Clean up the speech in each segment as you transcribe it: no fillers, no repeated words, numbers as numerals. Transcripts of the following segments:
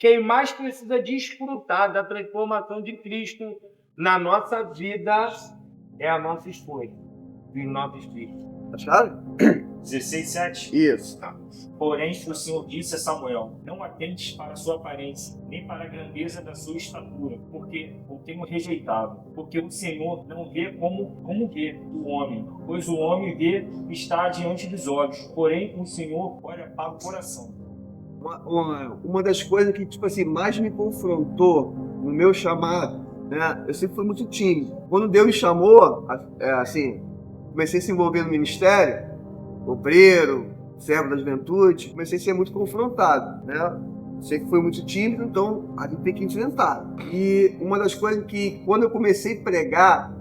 Quem mais precisa desfrutar da transformação de Cristo na nossa vida é a nossa esposa, os nossos filhos. Acharam? 16:7. Isso. Porém, o Senhor disse a Samuel: não atentes para a sua aparência, nem para a grandeza da sua estatura, porque o tenho rejeitado. Porque o Senhor não vê como vê o homem, pois o homem vê o que está diante dos olhos, porém o Senhor olha para o coração. Uma das coisas que, tipo assim, mais me confrontou no meu chamado, né? Eu sempre fui muito tímido. Quando Deus me chamou, assim, comecei a se envolver no ministério, obreiro, servo da juventude, comecei a ser muito confrontado, né? Sempre fui muito tímido, então a gente tem que enfrentar. E uma das coisas que, quando eu comecei a pregar,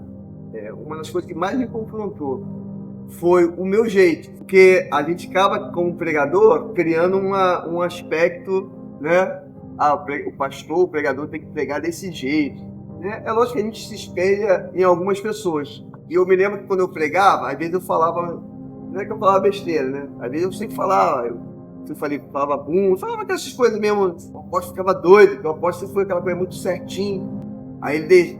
uma das coisas que mais me confrontou foi o meu jeito, porque a gente acaba, como pregador, criando um aspecto, né? O pastor, o pregador tem que pregar desse jeito, né? É lógico que a gente se espelha em algumas pessoas. E eu me lembro que quando eu pregava, às vezes eu falava, não é que eu falava besteira, né? Às vezes eu sempre falava, falava bum, falava aquelas coisas mesmo. O apóstolo ficava doido, porque o apóstolo sempre foi aquela coisa muito certinho. Aí ele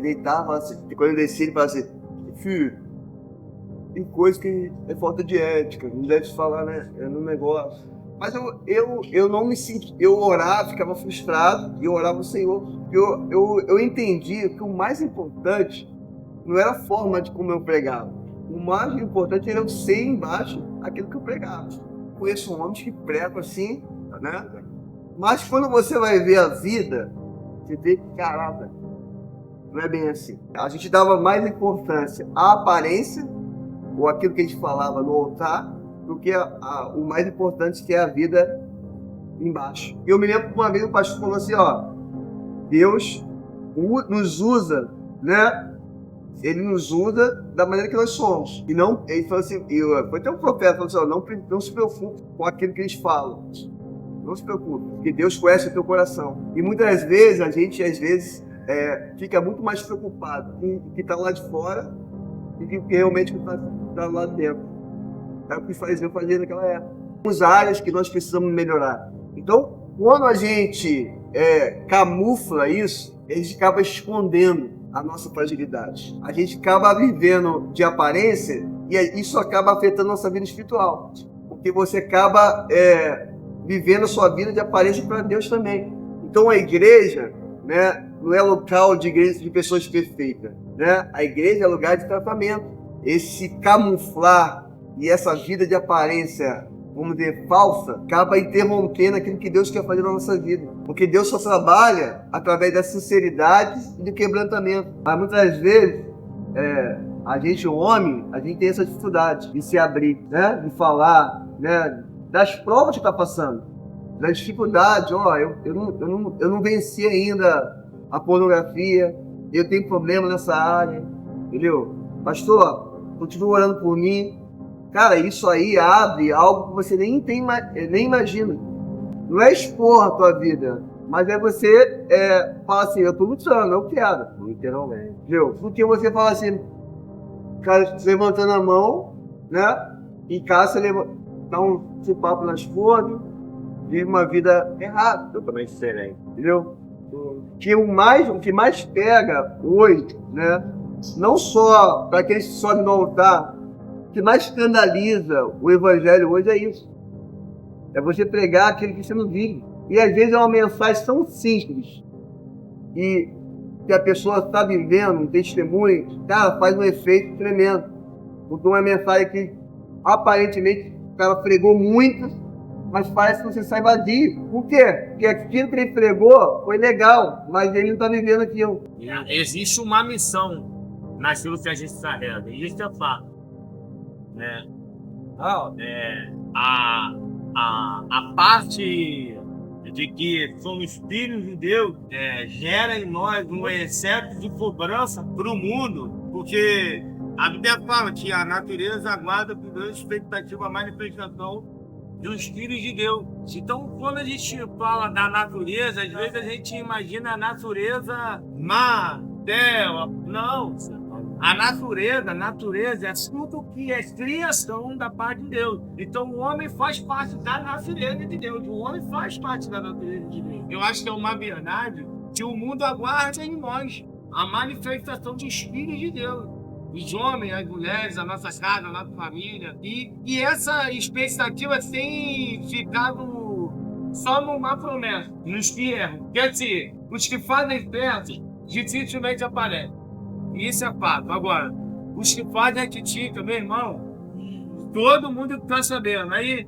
deitava, assim, e quando ele descia, ele falava assim: filho, tem coisa que é falta de ética, não deve falar, né? É no negócio. Mas eu não me senti, eu orava, ficava frustrado, e eu orava ao Senhor. Eu entendi que o mais importante não era a forma de como eu pregava. O mais importante era eu ser embaixo aquilo que eu pregava. Conheço homens que pregam assim, né? Mas quando você vai ver a vida, você vê que, caraca, não é bem assim. A gente dava mais importância à aparência, ou aquilo que a gente falava no altar, do que o mais importante, que é a vida embaixo. E eu me lembro que uma vez o pastor falou assim, ó, Deus nos usa, né? Ele nos usa da maneira que nós somos. E não, ele falou assim, foi até um profeta, falou assim, ó, não se preocupe com aquilo que eles falam. Não se preocupe, porque Deus conhece o teu coração. E muitas vezes, a gente, fica muito mais preocupado com o que está lá de fora do que realmente o que está lá de dentro. É o que eu fazia naquela época. Temos áreas que nós precisamos melhorar. Então, quando a gente camufla isso, a gente acaba escondendo a nossa fragilidade. A gente acaba vivendo de aparência e isso acaba afetando a nossa vida espiritual. Porque você acaba vivendo a sua vida de aparência para Deus também. Então a igreja, né, não é local de igreja de pessoas perfeitas, né? A igreja é lugar de tratamento. Esse camuflar e essa vida de aparência, vamos dizer, falsa, acaba interrompendo aquilo que Deus quer fazer na nossa vida. Porque Deus só trabalha através da sinceridade e do quebrantamento. Mas muitas vezes, a gente, o homem, a gente tem essa dificuldade de se abrir, né? De falar, né? Das provas que está passando, da dificuldade. Ó, eu não venci ainda a pornografia, eu tenho problema nessa área, entendeu? Pastor, continua orando por mim. Cara, isso aí abre algo que você nem imagina. Não é expor a tua vida, mas é você falar assim, eu tô lutando, eu quero, literalmente, entendeu? Porque você fala assim, cara, levantando a mão, né? Em casa você dá um papo nas esposa, vive uma vida errada. Totalmente diferente. Entendeu? O que mais pega hoje, né? Não só para aqueles que sobem no altar, o que mais escandaliza o evangelho hoje é isso. É você pregar aquilo que você não vive. E às vezes é uma mensagem tão simples e que a pessoa está vivendo, um testemunho, cara, faz um efeito tremendo. Porque uma mensagem que aparentemente o cara pregou muito, mas parece que você sai vazio. Por quê? Porque aquilo que ele pregou foi legal, mas ele não está vivendo aquilo. Existe uma missão naquilo que a gente carrega, e isso é fato. Né? A parte de que somos filhos de Deus gera em nós um excesso de cobrança para o mundo, porque a Bíblia fala que a natureza aguarda com grande expectativa a manifestação dos filhos de Deus. Então, quando a gente fala da natureza, às vezes a gente imagina a natureza má, terra. Não, A natureza é tudo que é criação da parte de Deus. Então o homem faz parte da natureza de Deus. O homem faz parte da natureza de Deus. Eu acho que é uma verdade que o mundo aguarda em nós. A manifestação do Espírito de Deus. Os homens, as mulheres, a nossa casa, a nossa família. E essa expectativa tem ficado só numa promessa, nos que erram. Quer dizer, os que fazem certo dificilmente aparecem. Isso é fato. Agora, os que fazem a titica, meu irmão, todo mundo está sabendo. Aí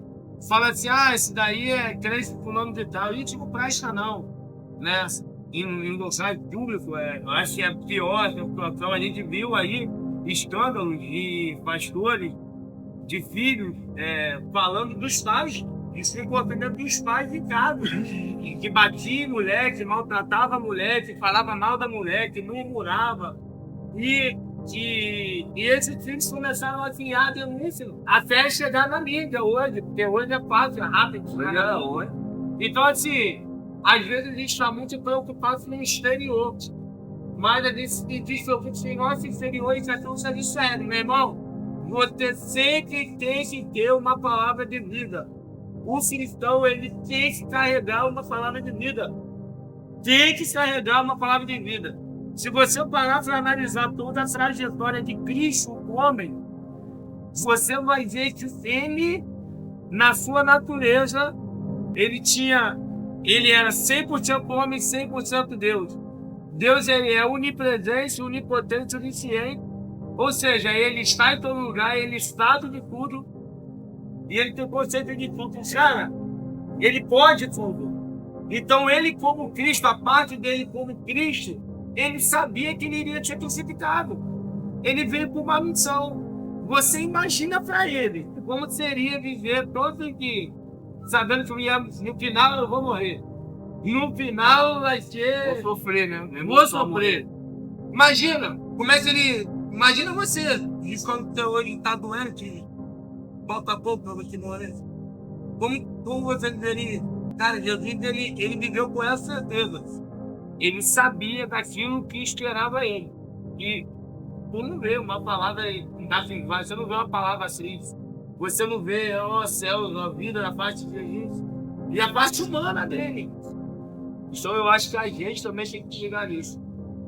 fala assim, esse daí é crente por nome de tal. E tipo, presta não. Né? Em lugar público, eu acho que é pior a situação. A gente viu aí escândalos de pastores, de filhos, falando dos pais, e se comportando dos pais em casa, que batia em mulher, que maltratava a mulher, que falava mal da mulher, que murmurava. E esses filhos começaram a criar denúncia até chegar na mídia hoje, porque hoje é fácil, é rápido. Então, assim, às vezes a gente está muito preocupado com o exterior, mas a gente diz que o nosso interior é tão sério, meu irmão. Você sempre tem que ter uma palavra de vida. O cristão, ele tem que carregar uma palavra de vida. Tem que carregar uma palavra de vida. Se você parar para analisar toda a trajetória de Cristo, o homem, você vai ver que ele, na sua natureza, ele era 100% homem, 100% Deus. Deus, ele é onipresente, onipotente, onisciente. Ou seja, ele está em todo lugar, ele sabe de tudo. E ele tem conceito de tudo. Cara, ele pode tudo. Então, ele como Cristo, a parte dele como Cristo, ele sabia que ele iria ser crucificado. Ele veio por uma missão. Você imagina para ele como seria viver todo dia, sabendo que no final eu vou morrer. No final vai ser... Vou sofrer, né? Vou sofrer. Imagina, como é que ele... Imagina você, quando você hoje está doente, falta pouco para você morrer. Como você viveria? Cara, Jesus, ele viveu com essa certeza. Ele sabia daquilo que esperava ele. E tu não vê uma palavra assim, você não vê uma palavra assim. Você não vê, céus, a vida da parte de Jesus. E a parte humana dele. Então eu acho que a gente também tem que chegar nisso.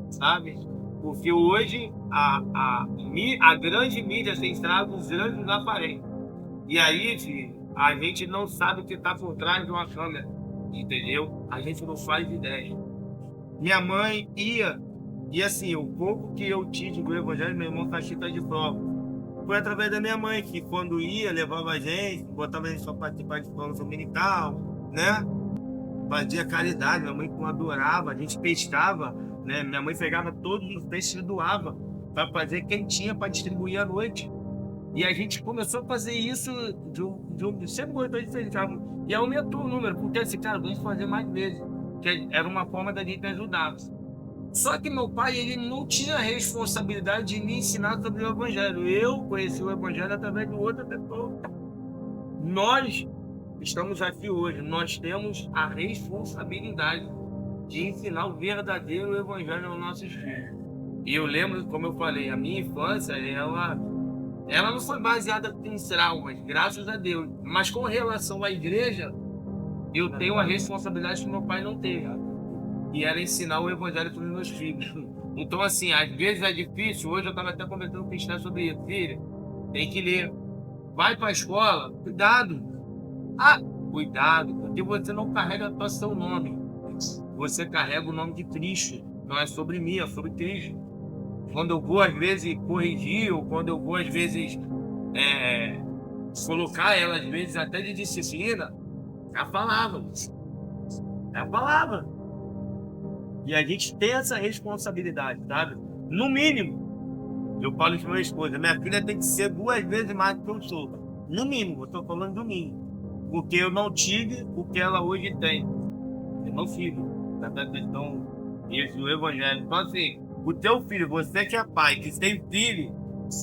Sabe? Porque hoje a grande mídia tem trago os grandes aparelhos. E aí, filho, a gente não sabe o que está por trás de uma câmera. Entendeu? A gente não faz ideia. Minha mãe ia, e assim, o pouco que eu tive do evangelho, meu irmão tá chita de prova. Foi através da minha mãe, que quando ia, levava a gente, botava a gente para participar de prova dominical, né? Fazia caridade, minha mãe adorava, a gente pescava, né? Minha mãe pegava todos os peixes e doava para fazer quentinha para distribuir à noite. E a gente começou a fazer isso sempre gostou de fazer, e aumentou o número, porque esse cara, vamos fazer mais vezes. Que era uma forma da gente ajudar. Só que meu pai, ele não tinha a responsabilidade de me ensinar sobre o evangelho. Eu conheci o evangelho através de outra pessoa. Nós estamos aqui hoje, nós temos a responsabilidade de ensinar o verdadeiro evangelho aos nossos filhos. E eu lembro, como eu falei, a minha infância, ela não foi baseada em traumas, graças a Deus. Mas com relação à igreja, eu tenho uma responsabilidade que meu pai não teve. E era ensinar o evangelho para os meus filhos. Então, assim, às vezes é difícil. Hoje eu estava até conversando com o cristão sobre isso. Filho, tem que ler. Vai para a escola, cuidado. Cuidado, porque você não carrega só seu nome. Você carrega o nome de Cristo. Não é sobre mim, é sobre Cristo. Quando eu vou, às vezes, corrigir, ou quando eu vou, às vezes, colocar ela, às vezes, até de disciplina, é a palavra. É a palavra. E a gente tem essa responsabilidade, sabe? No mínimo, eu falo para minha esposa, minha filha tem que ser 2 vezes mais do que eu sou. No mínimo, eu estou falando do mínimo. Porque eu não tive o que ela hoje tem. Eu não tive. Na questão do evangelho. Então, assim, o teu filho, você que é pai, que tem filho,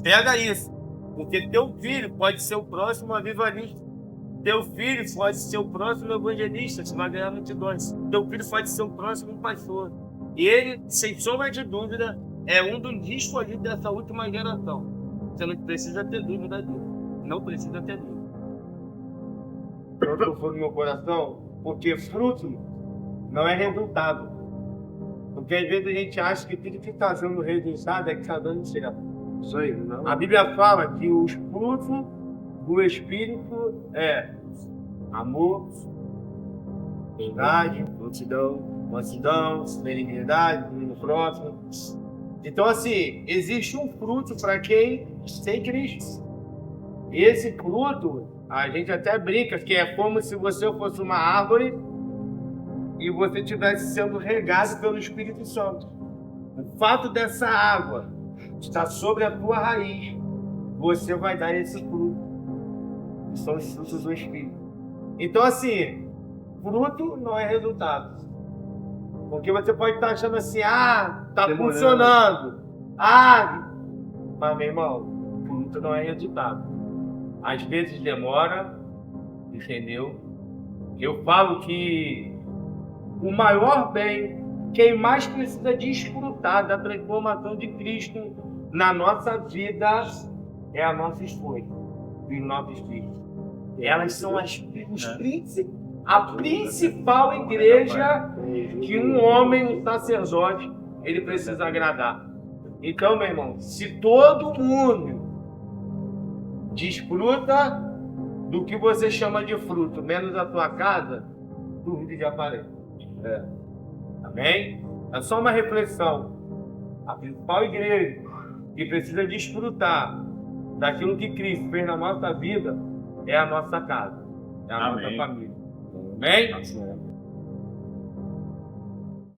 pega isso. Porque teu filho pode ser o próximo avivalista. Teu filho pode ser o próximo evangelista, que vai ganhar multidões. Teu filho pode ser o próximo pastor. E ele, sem sombra de dúvida, é um dos escolhidos dessa última geração. Você não precisa ter dúvida disso. Não precisa ter dúvida. Eu fogo no meu coração, porque fruto não é resultado. Porque às vezes a gente acha que tudo que está dando resultado é que está dando certo. Isso aí, não. A Bíblia fala que os frutos do Espírito é amor, verdade, mansidão, benignidade, no próximo. Então, assim, existe um fruto para quem tem Cristo. Esse fruto, a gente até brinca que é como se você fosse uma árvore e você estivesse sendo regado pelo Espírito Santo. O fato dessa água estar sobre a tua raiz, você vai dar esse fruto. Que são os frutos do Espírito. Então, assim, fruto não é resultado. Porque você pode estar achando assim, tá Demorando. funcionando. Mas, meu irmão, fruto não é resultado. Às vezes demora, entendeu? Eu falo que o maior bem, quem mais precisa desfrutar da transformação de Cristo na nossa vida é a nossa esposa e os nossos filhos. Elas são a principal igreja que um homem, um sacerdote, ele precisa agradar. Então, meu irmão, se todo mundo desfruta do que você chama de fruto, menos a tua casa, dúvida de aparelho. Amém? É só uma reflexão. A principal igreja que precisa desfrutar daquilo que Cristo fez na nossa vida é a nossa casa, é a nossa família. Amém?